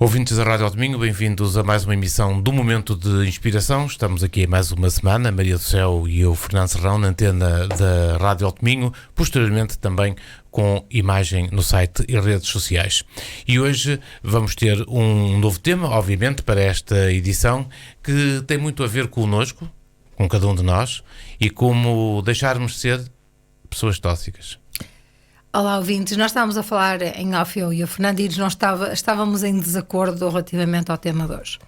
Ouvintes da Rádio ao Domingo, bem-vindos a mais uma emissão do Momento de Inspiração. Estamos aqui mais uma semana, Maria do Céu e eu, Fernando Serrão, na antena da Rádio ao Domingo, posteriormente também com imagem no site e redes sociais. E hoje vamos ter um novo tema, obviamente, para esta edição, que tem muito a ver connosco, com cada um de nós, e como deixarmos de ser pessoas tóxicas. Olá, ouvintes. Nós estávamos a falar em off, eu e o Fernando, e estávamos em desacordo relativamente ao tema de hoje.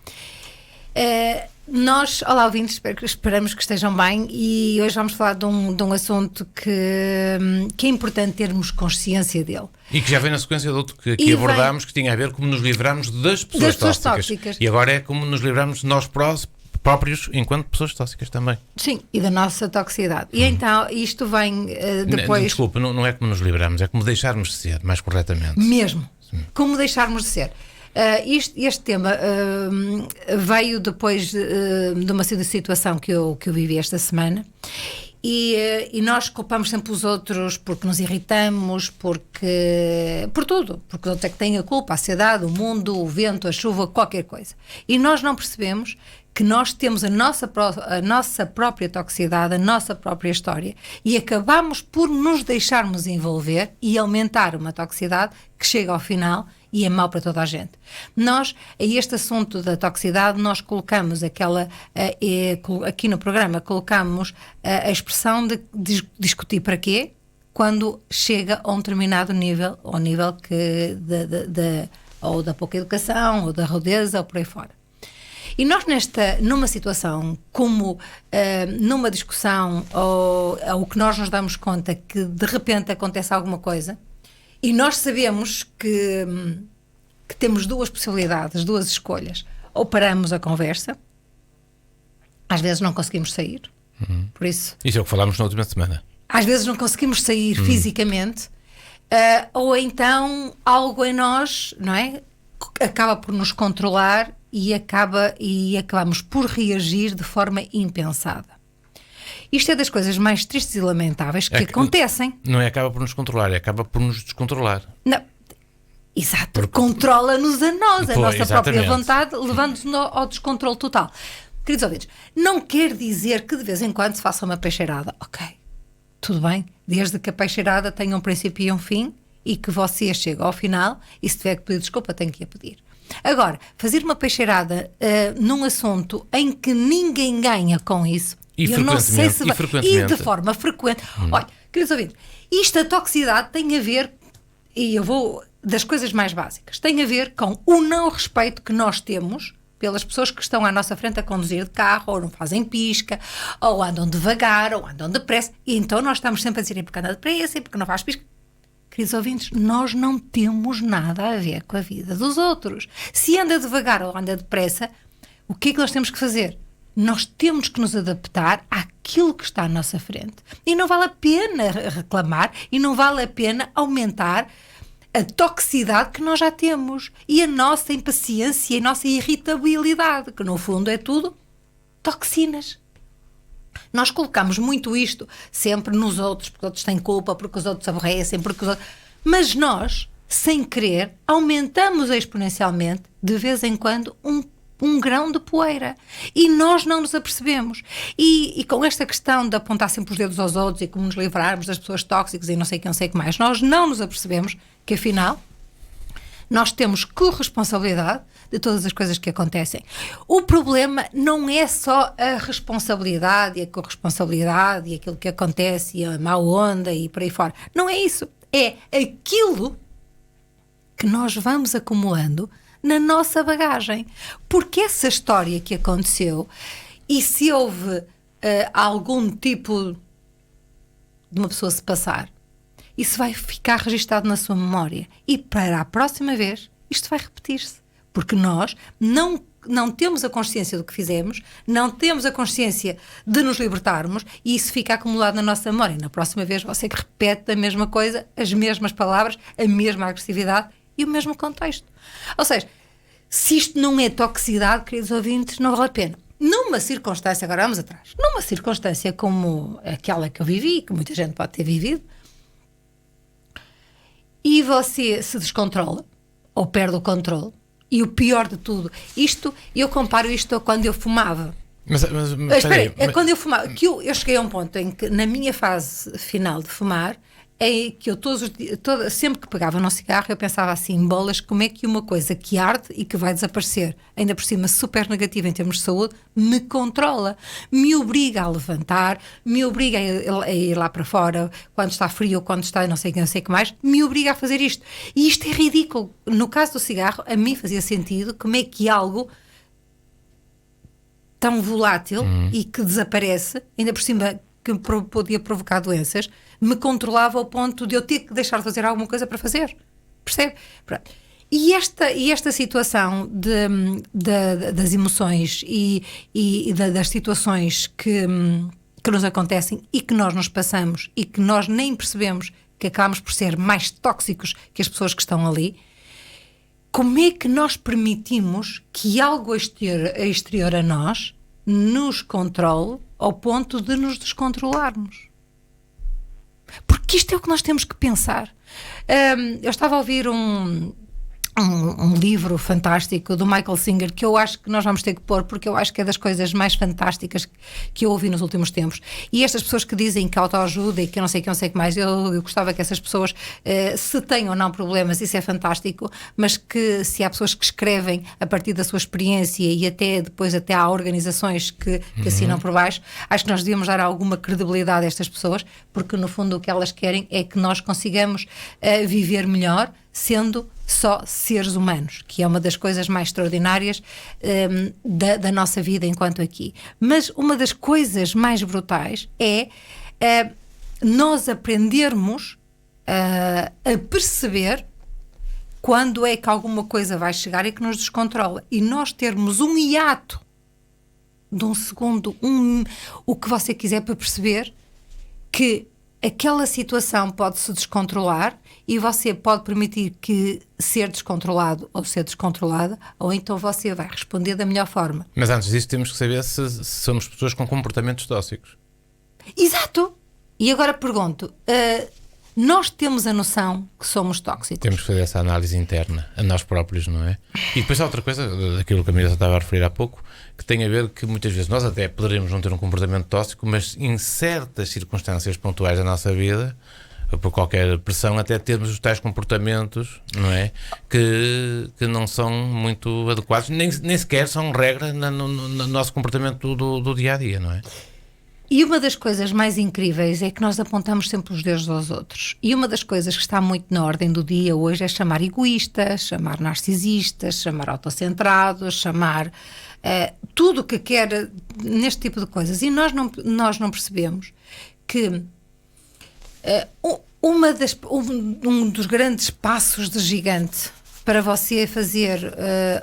Olá, ouvintes, esperamos que estejam bem, e hoje vamos falar de um assunto que é importante termos consciência dele. E que já vem na sequência de outro que aqui abordámos, que tinha a ver como nos livrarmos das pessoas tóxicas. E agora é como nos livrarmos de nós próprios enquanto pessoas tóxicas também. Sim, e da nossa toxicidade. E então isto vem depois... Desculpa, não é como nos livrarmos, é como deixarmos de ser, mais corretamente. Mesmo, sim. Como deixarmos de ser. Este tema veio depois de uma situação que eu vivi esta semana, e nós culpamos sempre os outros porque nos irritamos, por tudo, porque os outros é que têm a culpa, a sociedade, o mundo, o vento, a chuva, qualquer coisa. E nós não percebemos que nós temos a nossa própria toxicidade, a nossa própria história, e acabamos por nos deixarmos envolver e aumentar uma toxicidade que chega ao final e é mau para toda a gente. Nós, a este assunto da toxicidade, nós colocamos aqui no programa, colocamos a expressão de discutir para quê, quando chega a um determinado nível, ao nível ou da pouca educação, ou da rudeza, ou por aí fora. E nós numa situação como numa discussão ou que nós nos damos conta que de repente acontece alguma coisa e nós sabemos que temos duas possibilidades, duas escolhas: ou paramos a conversa, às vezes não conseguimos sair, por isso é o que falámos na última semana. Às vezes não conseguimos sair fisicamente, ou então algo em nós, não é, acaba por nos controlar e acabamos por reagir de forma impensada. Isto é das coisas mais tristes e lamentáveis que acontecem. Não é acaba por nos controlar, acaba por nos descontrolar. Não, exato, controla-nos a nós, a nossa exatamente. Própria vontade, levando-nos ao descontrole total. Queridos ouvintes, não quer dizer que de vez em quando se faça uma peixeirada. Ok, tudo bem, desde que a peixeirada tenha um princípio e um fim, e que você chegue ao final, e se tiver que pedir desculpa, tem que a pedir. Agora, fazer uma peixeirada num assunto em que ninguém ganha com isso, e de forma frequente. Olha, queridos ouvintes, a toxicidade tem a ver, e eu vou das coisas mais básicas, tem a ver com o não respeito que nós temos pelas pessoas que estão à nossa frente a conduzir de carro, ou não fazem pisca, ou andam devagar, ou andam depressa, e então nós estamos sempre a dizer porque anda depressa e porque não faz pisca. Queridos ouvintes, nós não temos nada a ver com a vida dos outros. Se anda devagar ou anda depressa, o que é que nós temos que fazer? Nós temos que nos adaptar àquilo que está à nossa frente. E não vale a pena reclamar, e não vale a pena aumentar a toxicidade que nós já temos, e a nossa impaciência e a nossa irritabilidade, que no fundo é tudo toxinas. Nós colocamos muito isto sempre nos outros, porque os outros têm culpa, porque os outros aborrecem, mas nós, sem querer, aumentamos exponencialmente, de vez em quando, um grão de poeira. E nós não nos apercebemos. E com esta questão de apontar sempre os dedos aos outros e como nos livrarmos das pessoas tóxicas e não sei o que mais, nós não nos apercebemos que, afinal, nós temos corresponsabilidade de todas as coisas que acontecem. O problema não é só a responsabilidade e a corresponsabilidade e aquilo que acontece e a má onda e por aí fora. Não é isso. É aquilo que nós vamos acumulando na nossa bagagem. Porque essa história que aconteceu, e se houve algum tipo de uma pessoa se passar, isso vai ficar registado na sua memória. E para a próxima vez, isto vai repetir-se. Porque nós não temos a consciência do que fizemos, não temos a consciência de nos libertarmos, e isso fica acumulado na nossa memória. Na próxima vez você que repete a mesma coisa, as mesmas palavras, a mesma agressividade e o mesmo contexto. Ou seja, se isto não é toxicidade, queridos ouvintes, não vale a pena. Numa circunstância, agora vamos atrás, numa circunstância como aquela que eu vivi, que muita gente pode ter vivido, e você se descontrola, ou perde o controle, E o pior de tudo, eu comparo isto a quando eu fumava. Quando eu fumava, eu cheguei a um ponto em que, na minha fase final de fumar, é que eu sempre que pegava num cigarro, eu pensava assim, bolas, como é que uma coisa que arde e que vai desaparecer, ainda por cima super negativa em termos de saúde, me controla, me obriga a levantar, me obriga a ir lá para fora, quando está frio ou quando está não sei o que mais, me obriga a fazer isto. E isto é ridículo. No caso do cigarro, a mim fazia sentido como é que algo tão volátil e que desaparece, ainda por cima que podia provocar doenças, me controlava ao ponto de eu ter que deixar de fazer alguma coisa para fazer. Percebe? Pronto. E esta situação das emoções e das situações que nos acontecem e que nós nos passamos e que nós nem percebemos que acabamos por ser mais tóxicos que as pessoas que estão ali, como é que nós permitimos que algo exterior a nós nos controle ao ponto de nos descontrolarmos? Porque isto é o que nós temos que pensar. Eu estava a ouvir um livro fantástico do Michael Singer, que eu acho que nós vamos ter que pôr, porque eu acho que é das coisas mais fantásticas que eu ouvi nos últimos tempos. E estas pessoas que dizem que autoajuda e que eu não sei o que mais, eu gostava que essas pessoas, se têm ou não problemas, isso é fantástico, mas que se há pessoas que escrevem a partir da sua experiência e depois há organizações que assinam por baixo, acho que nós devíamos dar alguma credibilidade a estas pessoas, porque no fundo o que elas querem é que nós consigamos viver melhor, sendo só seres humanos, que é uma das coisas mais extraordinárias da nossa vida enquanto aqui. Mas uma das coisas mais brutais é nós aprendermos a perceber quando é que alguma coisa vai chegar e que nos descontrola. E nós termos um hiato de um segundo, o que você quiser, para perceber que aquela situação pode-se descontrolar e você pode permitir que ser descontrolado ou ser descontrolada, ou então você vai responder da melhor forma. Mas antes disso temos que saber se somos pessoas com comportamentos tóxicos. Exato! E agora pergunto, nós temos a noção que somos tóxicos? Temos que fazer essa análise interna, a nós próprios, não é? E depois há outra coisa, daquilo que a Marisa estava a referir há pouco, que tem a ver que muitas vezes nós até poderemos não ter um comportamento tóxico, mas em certas circunstâncias pontuais da nossa vida, por qualquer pressão, até termos os tais comportamentos, não é? Que não são muito adequados, nem sequer são regra no nosso comportamento do dia a dia, não é? E uma das coisas mais incríveis é que nós apontamos sempre os dedos aos outros. E uma das coisas que está muito na ordem do dia hoje é chamar egoístas, chamar narcisistas, chamar autocentrados, chamar tudo o que quer neste tipo de coisas. E nós não percebemos que um dos grandes passos de gigante para você fazer,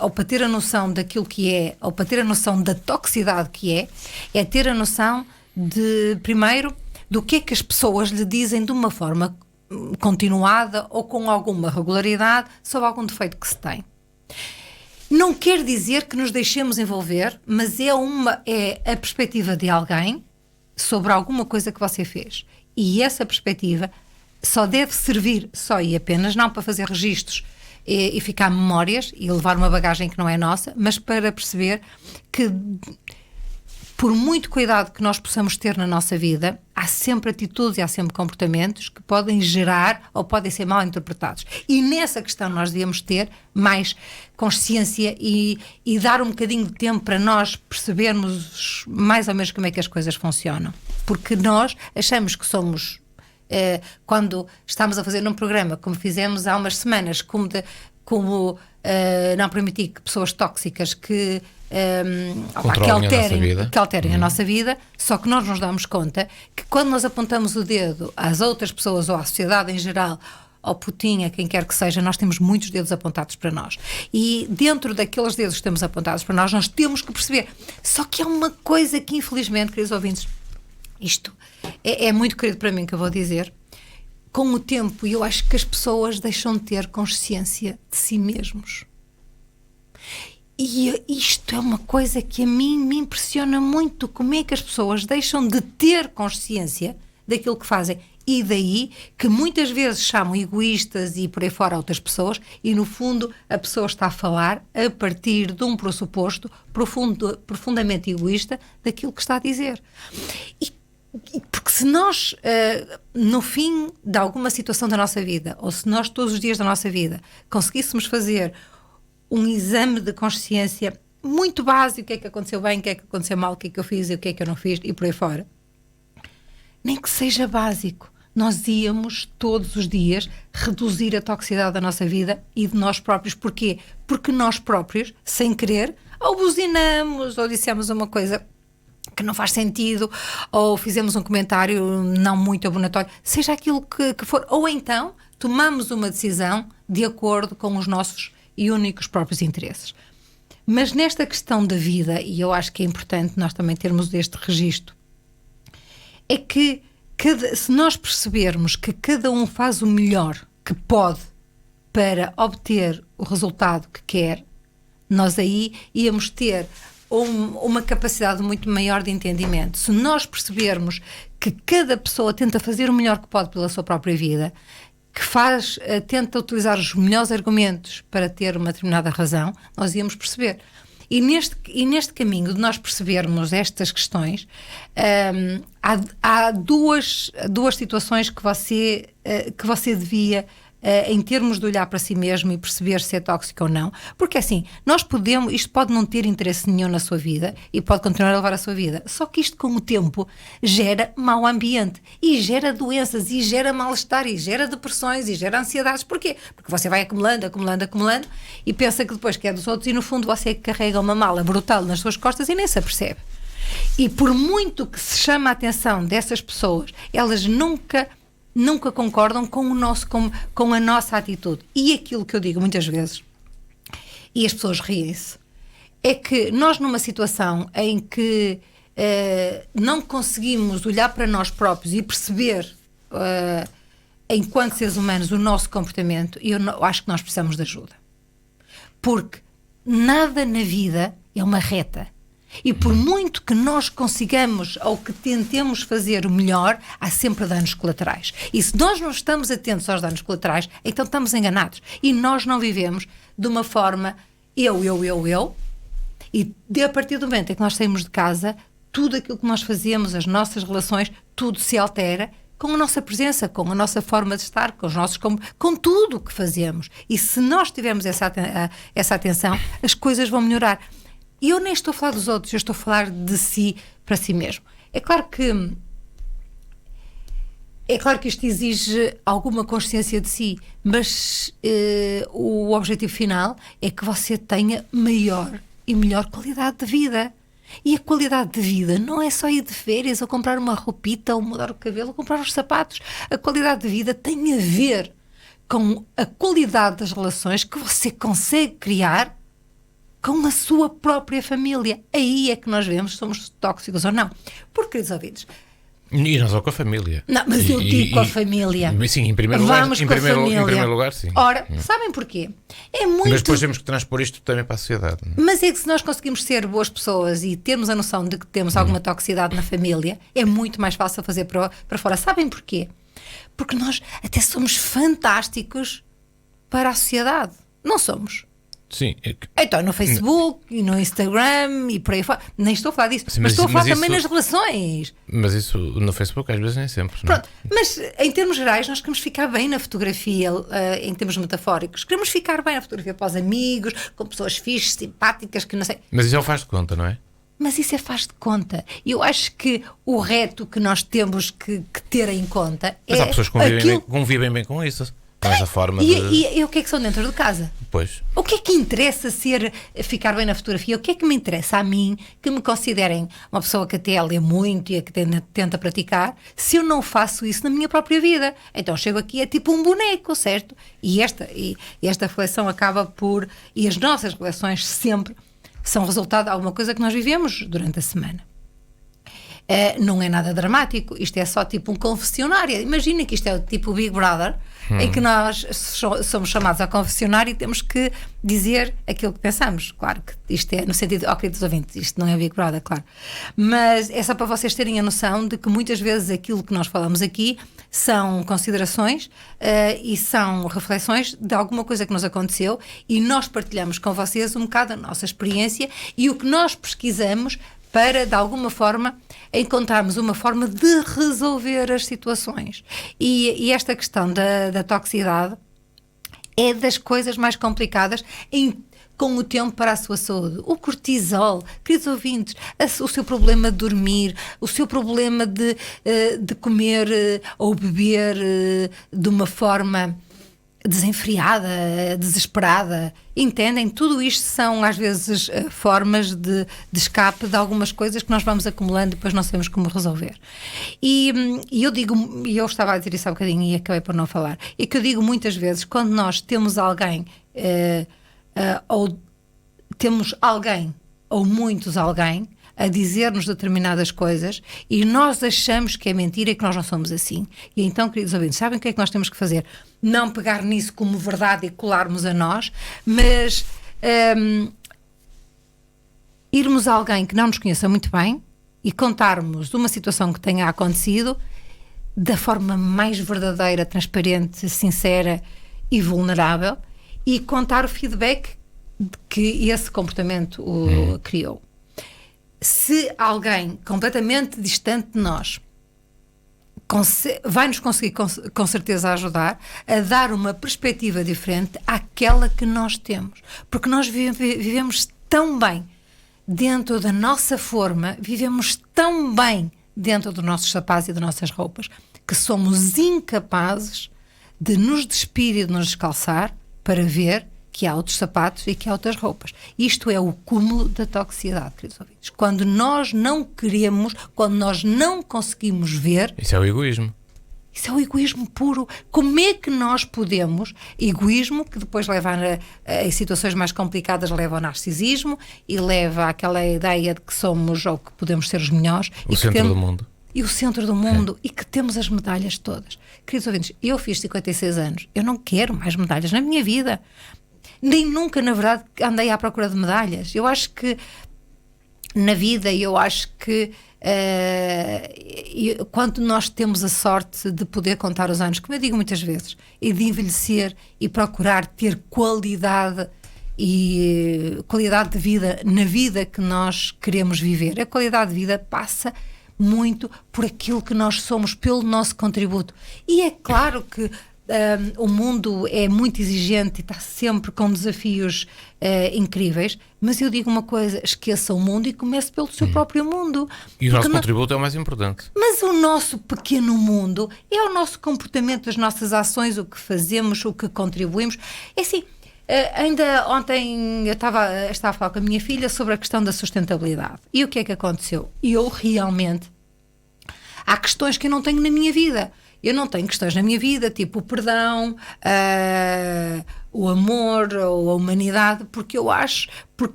ou para ter a noção daquilo que é, ou para ter a noção da toxicidade que é ter a noção primeiro, do que é que as pessoas lhe dizem de uma forma continuada ou com alguma regularidade sobre algum defeito que se tem. Não quer dizer que nos deixemos envolver, mas é a perspectiva de alguém sobre alguma coisa que você fez. E essa perspectiva só deve servir, só e apenas, não para fazer registros e ficar memórias e levar uma bagagem que não é nossa, mas para perceber que, por muito cuidado que nós possamos ter na nossa vida, há sempre atitudes e há sempre comportamentos que podem gerar ou podem ser mal interpretados. E nessa questão nós devíamos ter mais consciência e dar um bocadinho de tempo para nós percebermos mais ou menos como é que as coisas funcionam. Porque nós achamos que somos, quando estamos a fazer um programa, como fizemos há umas semanas, como não permitir que pessoas tóxicas que alterem a nossa vida, só que nós nos damos conta que quando nós apontamos o dedo às outras pessoas ou à sociedade em geral, ao Putin, a quem quer que seja, nós temos muitos dedos apontados para nós. E dentro daqueles dedos que temos apontados para nós temos que perceber. Só que há uma coisa que, infelizmente, queridos ouvintes, isto é muito querido para mim que eu vou dizer. Com o tempo, eu acho que as pessoas deixam de ter consciência de si mesmos. E isto é uma coisa que a mim me impressiona muito. Como é que as pessoas deixam de ter consciência daquilo que fazem? E daí que muitas vezes chamam egoístas e por aí fora outras pessoas, e no fundo a pessoa está a falar a partir de um pressuposto profundamente egoísta daquilo que está a dizer. Porque se nós, no fim de alguma situação da nossa vida, ou se nós todos os dias da nossa vida conseguíssemos fazer um exame de consciência muito básico, o que é que aconteceu bem, o que é que aconteceu mal, o que é que eu fiz e o que é que eu não fiz, e por aí fora, nem que seja básico, nós íamos todos os dias reduzir a toxicidade da nossa vida e de nós próprios. Porquê? Porque nós próprios, sem querer, ou buzinamos, ou dissemos uma coisa que não faz sentido, ou fizemos um comentário não muito abonatório, seja aquilo que for, ou então tomamos uma decisão de acordo com os nossos e únicos próprios interesses. Mas nesta questão da vida, e eu acho que é importante nós também termos este registro, é que se nós percebermos que cada um faz o melhor que pode para obter o resultado que quer, nós aí íamos ter uma capacidade muito maior de entendimento. Se nós percebermos que cada pessoa tenta fazer o melhor que pode pela sua própria vida, que tenta utilizar os melhores argumentos para ter uma determinada razão, nós íamos perceber. E neste caminho de nós percebermos estas questões, há duas situações que você devia, em termos de olhar para si mesmo e perceber se é tóxico ou não, porque assim, isto pode não ter interesse nenhum na sua vida e pode continuar a levar a sua vida, só que isto com o tempo gera mau ambiente e gera doenças e gera mal-estar e gera depressões e gera ansiedades. Porquê? Porque você vai acumulando e pensa que depois que é dos outros e no fundo você carrega uma mala brutal nas suas costas e nem se apercebe. E por muito que se chama a atenção dessas pessoas, elas nunca concordam com a nossa atitude. E aquilo que eu digo muitas vezes, e as pessoas riem-se, é que nós numa situação em que não conseguimos olhar para nós próprios e perceber, enquanto seres humanos, o nosso comportamento, eu acho que nós precisamos de ajuda. Porque nada na vida é uma reta. E por muito que nós consigamos ou que tentemos fazer o melhor, há sempre danos colaterais. E se nós não estamos atentos aos danos colaterais, então estamos enganados. E nós não vivemos de uma forma eu. E a partir do momento em que nós saímos de casa, tudo aquilo que nós fazemos, as nossas relações, tudo se altera com a nossa presença, com a nossa forma de estar, com tudo o que fazemos. E se nós tivermos essa atenção, as coisas vão melhorar. E eu nem estou a falar dos outros, eu estou a falar de si para si mesmo. É claro que isto exige alguma consciência de si, mas o objetivo final é que você tenha maior e melhor qualidade de vida. E a qualidade de vida não é só ir de férias ou comprar uma roupita ou mudar o cabelo ou comprar os sapatos. A qualidade de vida tem a ver com a qualidade das relações que você consegue criar com a sua própria família. Aí é que nós vemos se somos tóxicos ou não. Porque, queridos ouvintes... E não só com a família. Não, mas eu digo com a família. Sim, em primeiro lugar. Em primeiro lugar, sim. Ora, sabem porquê? Mas depois temos que transpor isto também para a sociedade. Mas é que se nós conseguimos ser boas pessoas e termos a noção de que temos alguma toxicidade na família, é muito mais fácil fazer para fora. Sabem porquê? Porque nós até somos fantásticos para a sociedade. Não somos? Sim. Então, no Facebook e no Instagram e por aí fora. Nem estou a falar disso, sim, mas estou a falar também nas relações. Mas isso no Facebook às vezes nem sempre. Não? Pronto, mas em termos gerais nós queremos ficar bem na fotografia, em termos metafóricos. Queremos ficar bem na fotografia para os amigos, com pessoas fixes, simpáticas, que não sei. Mas isso é o faz de conta, não é? Mas isso é faz de conta. E eu acho que o reto que nós temos que ter em conta mas há pessoas que convivem bem com isso. Essa forma e o que é que são dentro de casa? Pois. O que é que interessa ficar bem na fotografia? O que é que me interessa a mim, que me considerem uma pessoa que até lê muito e que tenta praticar, se eu não faço isso na minha própria vida? Então chego aqui, é tipo um boneco, certo? E esta reflexão acaba por... E as nossas reflexões sempre são resultado de alguma coisa que nós vivemos durante a semana. Não é nada dramático, isto é só tipo um confessionário. Imagina que isto é o tipo Big Brother, em que nós somos chamados ao confessionário e temos que dizer aquilo que pensamos. Claro que isto é no sentido, queridos ouvintes, isto não é Big Brother, claro. Mas é só para vocês terem a noção de que muitas vezes aquilo que nós falamos aqui são considerações e são reflexões de alguma coisa que nos aconteceu, e nós partilhamos com vocês um bocado a nossa experiência e o que nós pesquisamos para, de alguma forma, encontrarmos uma forma de resolver as situações. E esta questão da toxicidade é das coisas mais complicadas com o tempo para a sua saúde. O cortisol, queridos ouvintes, o seu problema de dormir, o seu problema de comer ou beber de uma forma desenfreada, desesperada, entendem? Tudo isto são às vezes formas de escape de algumas coisas que nós vamos acumulando e depois não sabemos como resolver. E eu estava a dizer isso há bocadinho e acabei por não falar, é que eu digo muitas vezes, quando nós temos alguém ou temos alguém ou muitos alguém a dizer-nos determinadas coisas e nós achamos que é mentira e que nós não somos assim. E então, queridos ouvintes, sabem o que é que nós temos que fazer? Não pegar nisso como verdade e colarmos a nós, mas irmos a alguém que não nos conheça muito bem e contarmos de uma situação que tenha acontecido da forma mais verdadeira, transparente, sincera e vulnerável, e contar o feedback que esse comportamento criou. Se alguém completamente distante de nós vai nos conseguir com certeza ajudar a dar uma perspectiva diferente àquela que nós temos, porque nós vivemos tão bem dentro da nossa forma, vivemos tão bem dentro dos nossos sapatos e das nossas roupas, que somos incapazes de nos despir e de nos descalçar para ver que há outros sapatos e que há outras roupas. Isto é o cúmulo da toxicidade, queridos ouvintes. Quando nós não queremos, quando nós não conseguimos ver... Isso é o egoísmo. Isso é o egoísmo puro. Como é que nós podemos... Egoísmo, que depois leva a situações mais complicadas, leva ao narcisismo e leva àquela ideia de que somos ou que podemos ser os melhores. O centro do mundo. E o centro do mundo, e que temos as medalhas todas. Queridos ouvintes, eu fiz 56 anos, eu não quero mais medalhas na minha vida. Nem nunca, na verdade, andei à procura de medalhas. Eu acho que na vida, quando nós temos a sorte de poder contar os anos, como eu digo muitas vezes, e de envelhecer e procurar ter qualidade de vida na vida que nós queremos viver. A qualidade de vida passa muito por aquilo que nós somos, pelo nosso contributo. E é claro que o mundo é muito exigente e está sempre com desafios incríveis, mas eu digo uma coisa: esqueça o mundo e comece pelo seu próprio mundo. E o nosso contributo é o mais importante. Mas o nosso pequeno mundo é o nosso comportamento, as nossas ações, o que fazemos, o que contribuímos. É assim, ainda ontem eu estava a falar com a minha filha sobre a questão da sustentabilidade. E o que é que aconteceu? Eu realmente... Há questões que eu não tenho na minha vida. Eu não tenho questões na minha vida, tipo o perdão, o amor ou a humanidade, porque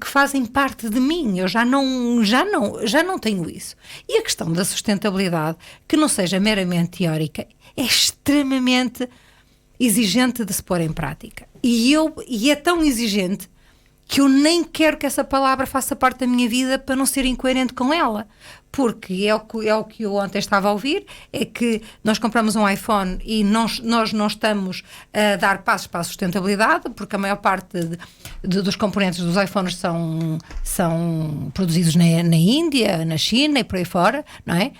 fazem parte de mim. Eu já não tenho isso. E a questão da sustentabilidade, que não seja meramente teórica, é extremamente exigente de se pôr em prática. E é tão exigente que eu nem quero que essa palavra faça parte da minha vida para não ser incoerente com ela. Porque é o que eu ontem estava a ouvir, é que nós compramos um iPhone e nós não estamos a dar passos para a sustentabilidade, porque a maior parte dos componentes dos iPhones são produzidos na Índia, na China e por aí fora, não é?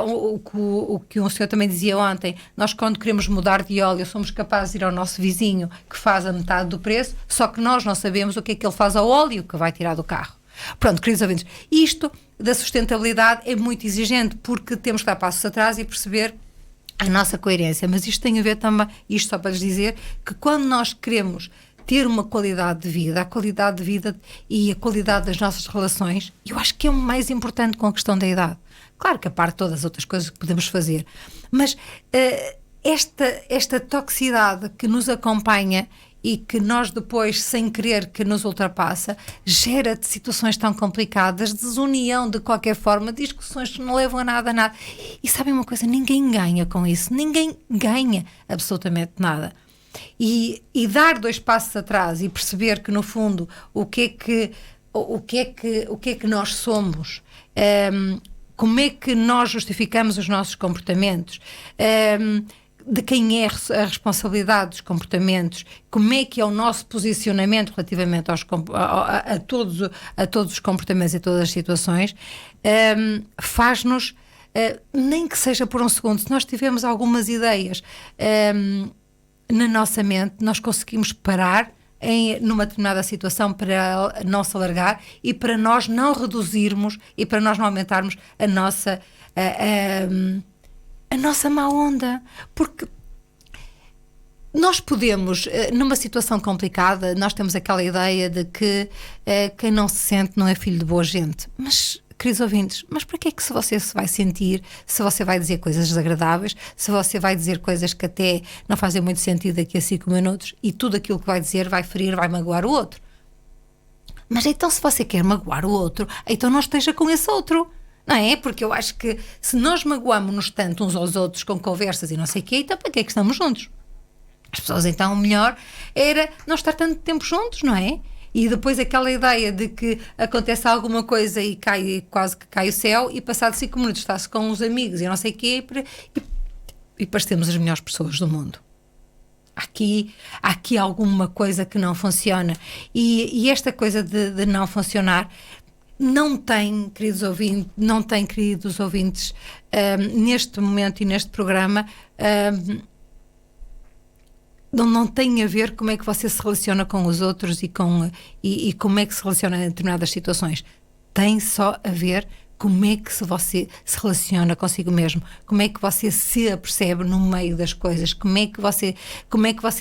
O que um senhor também dizia ontem, nós quando queremos mudar de óleo somos capazes de ir ao nosso vizinho que faz a metade do preço, só que nós não sabemos o que é que ele faz ao óleo que vai tirar do carro. Pronto, queridos ouvintes, isto da sustentabilidade é muito exigente, porque temos que dar passos atrás e perceber a nossa coerência, mas isto tem a ver também, isto só para lhes dizer, que quando nós queremos ter uma qualidade de vida, a qualidade de vida e a qualidade das nossas relações, eu acho que é o mais importante com a questão da idade. Claro que a parte de todas as outras coisas que podemos fazer, mas esta toxicidade que nos acompanha e que nós depois, sem querer, que nos ultrapassa, gera situações tão complicadas, desunião de qualquer forma, discussões que não levam a nada. E sabem uma coisa? Ninguém ganha com isso. Ninguém ganha absolutamente nada. E dar 2 passos atrás e perceber que, no fundo, o que é que nós somos, como é que nós justificamos os nossos comportamentos, de quem é a responsabilidade dos comportamentos, como é que é o nosso posicionamento relativamente a todos os comportamentos e todas as situações, faz-nos, nem que seja por um segundo, se nós tivermos algumas ideias na nossa mente, nós conseguimos parar numa determinada situação para não se alargar e para nós não reduzirmos e para nós não aumentarmos a nossa má onda, porque nós podemos, numa situação complicada, nós temos aquela ideia de que quem não se sente não é filho de boa gente, mas, queridos ouvintes, mas para que é que se você se vai sentir, se você vai dizer coisas desagradáveis, se você vai dizer coisas que até não fazem muito sentido daqui a 5 minutos e tudo aquilo que vai dizer vai ferir, vai magoar o outro? Mas então, se você quer magoar o outro, então não esteja com esse outro. Não é? Porque eu acho que se nós magoamos-nos tanto uns aos outros com conversas e não sei o quê, então para que é que estamos juntos? As pessoas, então, o melhor era não estar tanto tempo juntos, não é? E depois aquela ideia de que acontece alguma coisa e quase que cai o céu e passado 5 minutos está-se com os amigos e não sei o quê e parecemos as melhores pessoas do mundo. Há aqui alguma coisa que não funciona e esta coisa de não funcionar não tem, queridos ouvintes, neste momento e neste programa, não tem a ver como é que você se relaciona com os outros e como é que se relaciona em determinadas situações. Tem só a ver como é que você se relaciona consigo mesmo, como é que você se apercebe no meio das coisas, como é que você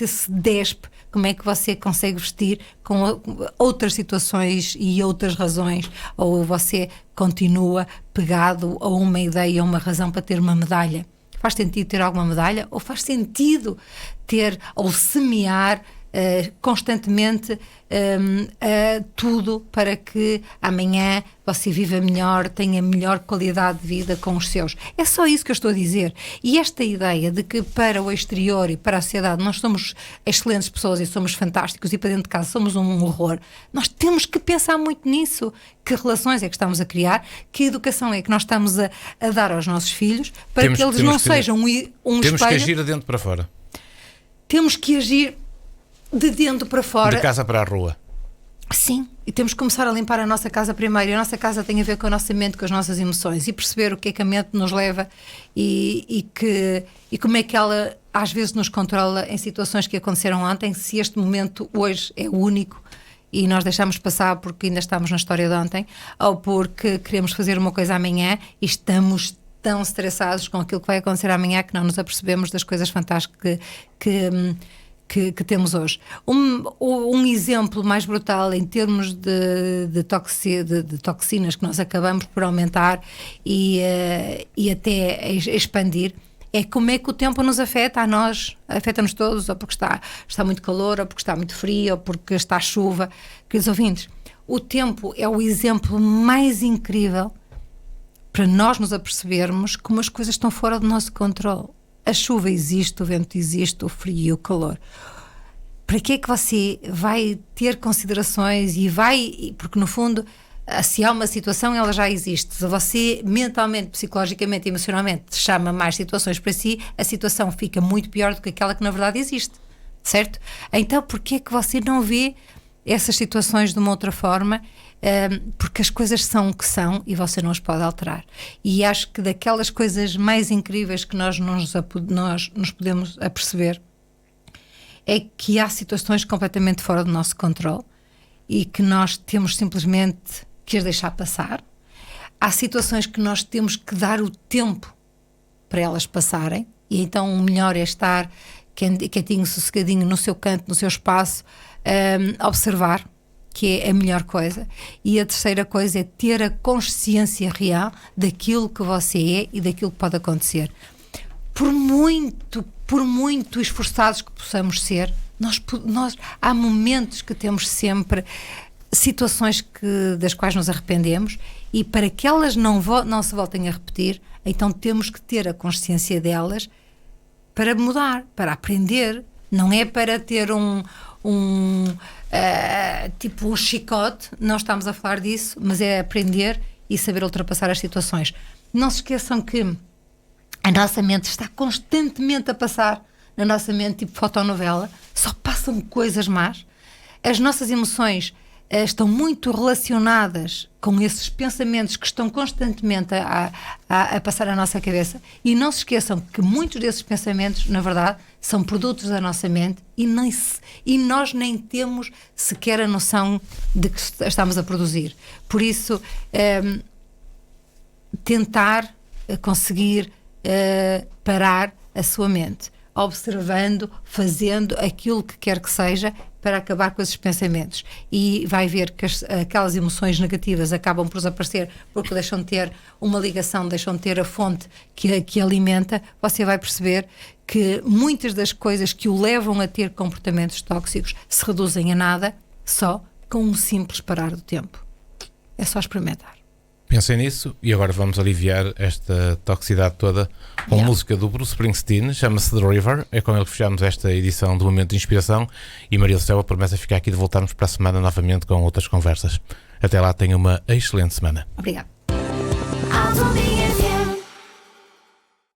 se despe, como é que você consegue vestir com outras situações e outras razões, ou você continua pegado a uma ideia, a uma razão para ter uma medalha. Faz sentido ter alguma medalha? Ou faz sentido ter ou semear constantemente tudo para que amanhã você viva melhor, tenha melhor qualidade de vida com os seus? É só isso que eu estou a dizer. E esta ideia de que para o exterior e para a sociedade nós somos excelentes pessoas e somos fantásticos e para dentro de casa somos um horror, nós temos que pensar muito nisso. Que relações é que estamos a criar? Que educação é que nós estamos a dar aos nossos filhos para que eles não sejam um espelho? Temos que agir de dentro para fora. Temos que agir de dentro para fora. De casa para a rua. Sim, e temos que começar a limpar a nossa casa primeiro. E a nossa casa tem a ver com a nossa mente, com as nossas emoções e perceber o que é que a mente nos leva e como é que ela às vezes nos controla em situações que aconteceram ontem, se este momento hoje é o único e nós deixamos passar porque ainda estamos na história de ontem, ou porque queremos fazer uma coisa amanhã e estamos tão estressados com aquilo que vai acontecer amanhã que não nos apercebemos das coisas fantásticas que temos hoje. Um exemplo mais brutal em termos de toxinas que nós acabamos por aumentar e até expandir é como é que o tempo nos afeta a nós, afeta-nos todos, ou porque está muito calor, ou porque está muito frio, ou porque está chuva. Queridos ouvintes, o tempo é o exemplo mais incrível para nós nos apercebermos como as coisas estão fora do nosso controle. A chuva existe, o vento existe, o frio e o calor. Para que é que você vai ter considerações porque no fundo, se há uma situação, ela já existe. Se você mentalmente, psicologicamente, emocionalmente chama mais situações para si, a situação fica muito pior do que aquela que na verdade existe, certo? Então, por que é que você não vê essas situações de uma outra forma? Porque as coisas são o que são e você não as pode alterar. E acho que daquelas coisas mais incríveis que nós nos podemos aperceber é que há situações completamente fora do nosso controle e que nós temos simplesmente que as deixar passar. Há situações que nós temos que dar o tempo para elas passarem e então o melhor é estar quietinho, sossegadinho no seu canto, no seu espaço, observar, que é a melhor coisa. E a terceira coisa é ter a consciência real daquilo que você é e daquilo que pode acontecer. Por muito esforçados que possamos ser, Há momentos que temos sempre situações das quais nos arrependemos, e para que elas não se voltem a repetir, então temos que ter a consciência delas para mudar, para aprender. Não é para ter tipo um chicote, não estamos a falar disso, mas é aprender e saber ultrapassar as situações. Não se esqueçam que a nossa mente está constantemente a passar, na nossa mente, tipo fotonovela, só passam coisas más. As nossas emoções estão muito relacionadas com esses pensamentos que estão constantemente a passar na nossa cabeça, e não se esqueçam que muitos desses pensamentos, na verdade, são produtos da nossa mente, e nós nem temos sequer a noção de que estamos a produzir. Por isso, tentar conseguir parar a sua mente, observando, fazendo aquilo que quer que seja para acabar com esses pensamentos, e vai ver que aquelas emoções negativas acabam por desaparecer, porque deixam de ter uma ligação, deixam de ter a fonte que alimenta. Você vai perceber que muitas das coisas que o levam a ter comportamentos tóxicos se reduzem a nada, só com um simples parar do tempo. É só experimentar. Pensem nisso, e agora vamos aliviar esta toxicidade toda com música do Bruce Springsteen, chama-se The River. É com ele que fechamos esta edição do Momento de Inspiração, e Maria do Céu, a promessa fica aqui de voltarmos para a semana novamente com outras conversas. Até lá, tenha uma excelente semana. Obrigada.